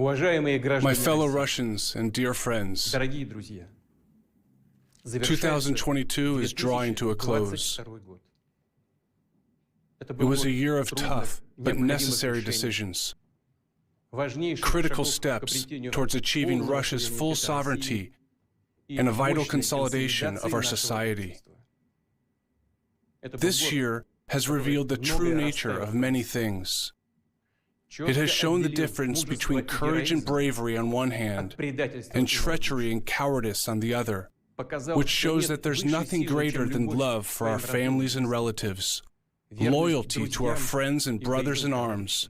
My fellow Russians and dear friends, 2022 is drawing to a close. It was a year of tough but necessary decisions, critical steps towards achieving Russia's full sovereignty and a vital consolidation of our society. This year has revealed the true nature of many things. It has shown the difference between courage and bravery on one hand and treachery and cowardice on the other, which shows that there's nothing greater than love for our families and relatives, loyalty to our friends and brothers in arms,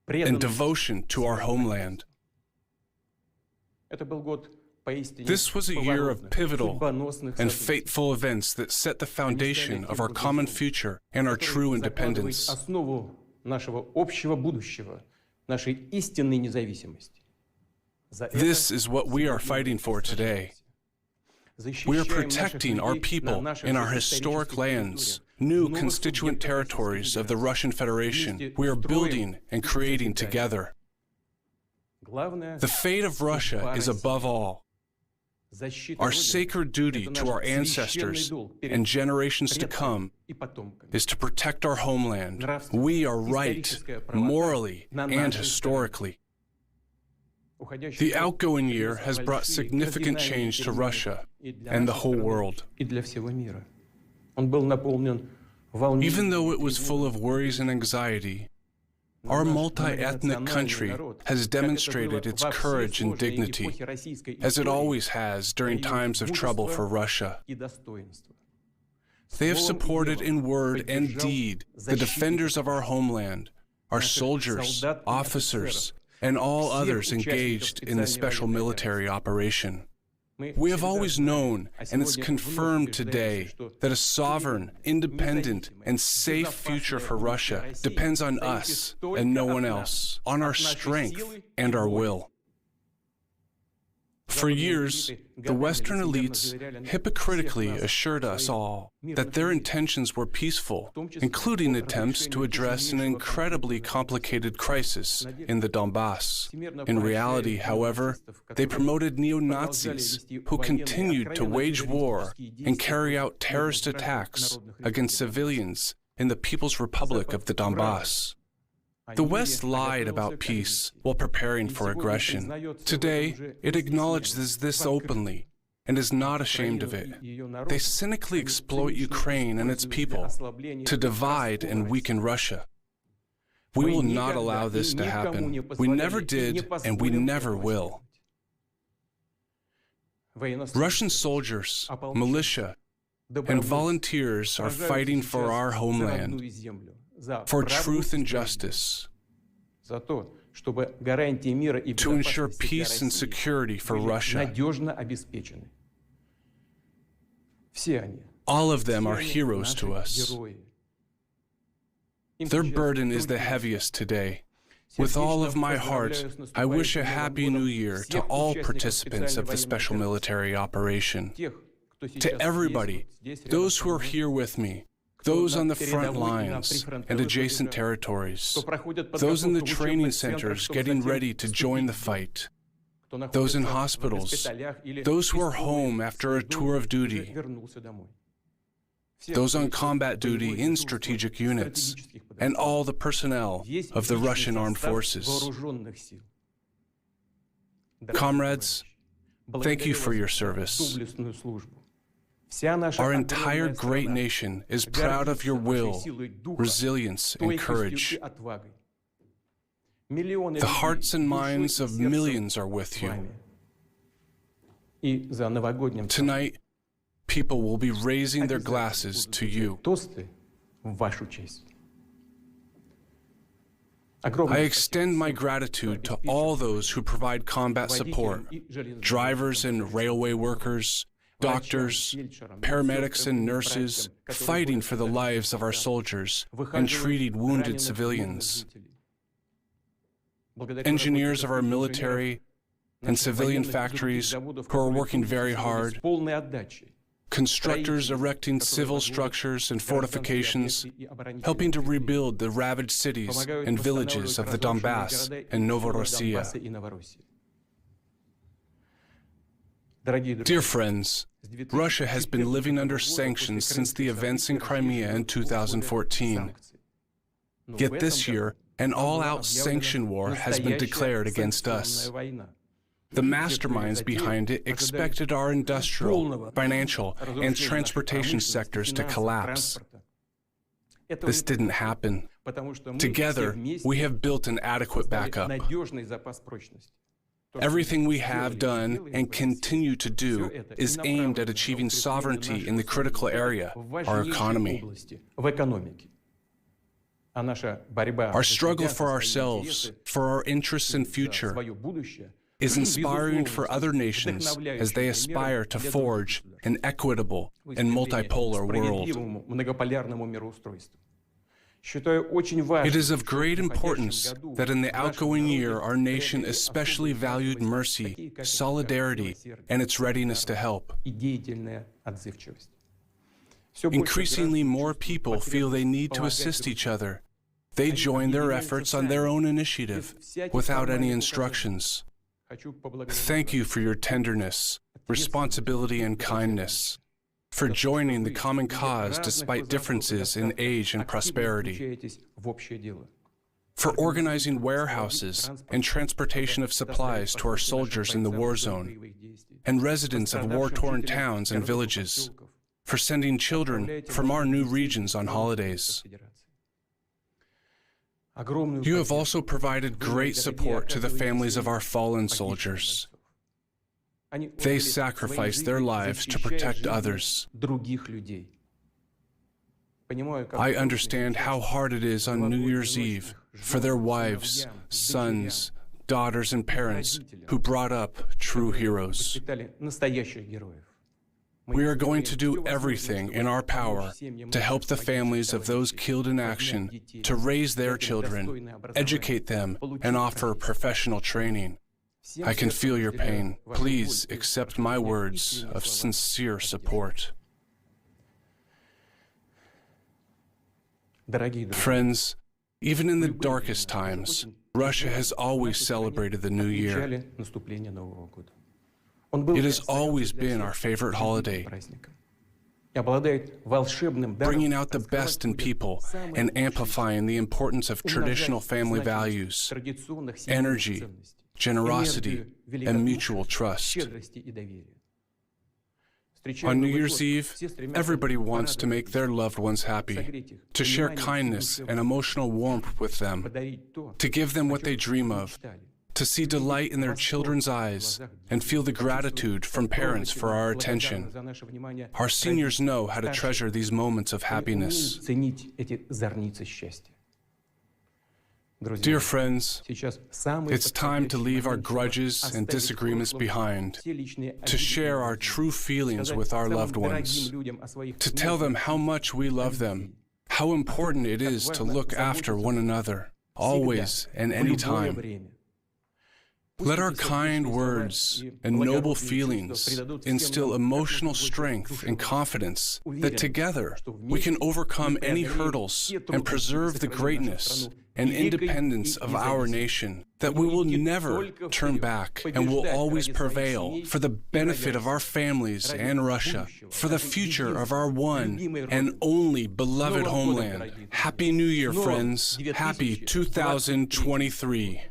and devotion to our homeland. This was a year of pivotal and fateful events that set the foundation of our common future and our true independence. This is what we are fighting for today. We are protecting our people in our historic lands, new constituent territories of the Russian Federation we are building and creating together. The fate of Russia is above all. Our sacred duty to our ancestors and generations to come is to protect our homeland. We are right, morally and historically. The outgoing year has brought significant change to Russia and the whole world. Even though it was full of worries and anxiety, our multi-ethnic country has demonstrated its courage and dignity, as it always has during times of trouble for Russia. They have supported in word and deed the defenders of our homeland, our soldiers, officers, and all others engaged in the special military operation. We have always known, and it's confirmed today, that a sovereign, independent, and safe future for Russia depends on us and no one else, on our strength and our will. For years, the Western elites hypocritically assured us all that their intentions were peaceful, including attempts to address an incredibly complicated crisis in the Donbass. In reality, however, they promoted neo-Nazis who continued to wage war and carry out terrorist attacks against civilians in the People's Republic of the Donbass. The West lied about peace while preparing for aggression. Today, it acknowledges this openly and is not ashamed of it. They cynically exploit Ukraine and its people to divide and weaken Russia. We will not allow this to happen. We never did, and we never will. Russian soldiers, militia, and volunteers are fighting for our homeland, for truth and justice, to ensure peace and security for Russia. All of them are heroes to us. Their burden is the heaviest today. With all of my heart, I wish a Happy New Year to all participants of the special military operation. To everybody, those who are here with me, those on the front lines and adjacent territories, those in the training centers getting ready to join the fight, those in hospitals, those who are home after a tour of duty, those on combat duty in strategic units, and all the personnel of the Russian armed forces. Comrades, thank you for your service. Our entire great nation is proud of your will, resilience, and courage. The hearts and minds of millions are with you. Tonight, people will be raising their glasses to you. I extend my gratitude to all those who provide combat support, drivers and railway workers, doctors, paramedics and nurses fighting for the lives of our soldiers and treating wounded civilians, engineers of our military and civilian factories who are working very hard, constructors erecting civil structures and fortifications, helping to rebuild the ravaged cities and villages of the Donbass and Novorossiya. Dear friends, Russia has been living under sanctions since the events in Crimea in 2014. Yet this year, an all-out sanction war has been declared against us. The masterminds behind it expected our industrial, financial, and transportation sectors to collapse. This didn't happen. Together, we have built an adequate backup. Everything we have done and continue to do is aimed at achieving sovereignty in the critical area, our economy. Our struggle for ourselves, for our interests and future, is inspiring for other nations as they aspire to forge an equitable and multipolar world. It is of great importance that in the outgoing year our nation especially valued mercy, solidarity, and its readiness to help. Increasingly more people feel they need to assist each other. They join their efforts on their own initiative, without any instructions. Thank you for your tenderness, responsibility, and kindness, for joining the common cause despite differences in age and prosperity, for organizing warehouses and transportation of supplies to our soldiers in the war zone and residents of war-torn towns and villages, for sending children from our new regions on holidays. You have also provided great support to the families of our fallen soldiers. They sacrifice their lives to protect others. I understand how hard it is on New Year's Eve for their wives, sons, daughters, and parents who brought up true heroes. We are going to do everything in our power to help the families of those killed in action to raise their children, educate them, and offer professional training. I can feel your pain. Please accept my words of sincere support. Friends, even in the darkest times, Russia has always celebrated the New Year. It has always been our favorite holiday, bringing out the best in people and amplifying the importance of traditional family values, energy, generosity, and mutual trust. On New Year's Eve, everybody wants to make their loved ones happy, to share kindness and emotional warmth with them, to give them what they dream of, to see delight in their children's eyes and feel the gratitude from parents for our attention. Our seniors know how to treasure these moments of happiness. Dear friends, it's time to leave our grudges and disagreements behind, to share our true feelings with our loved ones, to tell them how much we love them, how important it is to look after one another, always and any time. Let our kind words and noble feelings instill emotional strength and confidence that together we can overcome any hurdles and preserve the greatness and independence of our nation, that we will never turn back and will always prevail for the benefit of our families and Russia, for the future of our one and only beloved homeland. Happy New Year, friends. Happy 2023.